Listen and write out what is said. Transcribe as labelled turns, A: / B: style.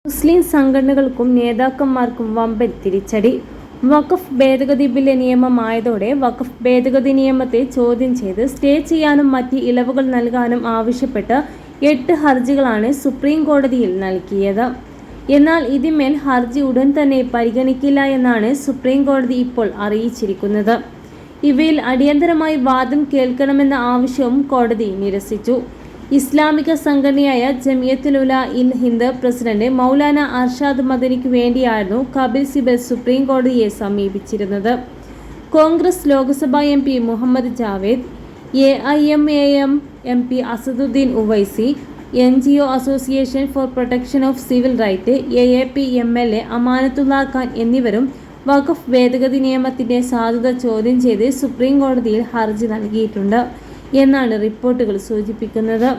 A: മുസ്ലിം സംഘടനകൾക്കും നേതാക്കന്മാർക്കും വമ്പൻ തിരിച്ചടി. വഖഫ് ഭേദഗതി ബില്ല് നിയമമായതോടെ വഖഫ് ഭേദഗതി നിയമത്തെ ചോദ്യം ചെയ്ത് സ്റ്റേ ചെയ്യാനും മറ്റ് ഇളവുകൾ നൽകാനും ആവശ്യപ്പെട്ട് 8 ഹർജികളാണ് സുപ്രീം കോടതിയിൽ നൽകിയത്. എന്നാൽ ഇതിന്മേൽ ഹർജി ഉടൻ തന്നെ പരിഗണിക്കില്ല എന്നാണ് സുപ്രീം കോടതി ഇപ്പോൾ അറിയിച്ചിരിക്കുന്നത്. ഇവയിൽ അടിയന്തരമായി വാദം കേൾക്കണമെന്ന ആവശ്യവും കോടതി നിരസിച്ചു. ഇസ്ലാമിക സംഘടനയായ ജമിയത്തുൽ ഉലമ ഹിന്ദ് പ്രസിഡന്റ് മൗലാന അർഷാദ് മദനിക്ക് വേണ്ടിയായിരുന്നു കപിൽ സിബൽ സുപ്രീം കോടതിയെ സമീപിച്ചിരുന്നത്. Congress Lok Sabha MP Muhammad Javed, AIMAM MP Asaduddin Owaisi, NGO association for protection of civil right AAP MLA Amanatullah Khan എന്നിവരും വഖഫ് ഭേദഗതി നിയമത്തിന്റെ സാധുത ചോദ്യം ചെയ്ത് സുപ്രീം കോടതിയിൽ ഹർജി നൽകിയിട്ടുണ്ട് എന്നാണ് റിപ്പോർട്ടുകൾ സൂചിപ്പിക്കുന്നത്.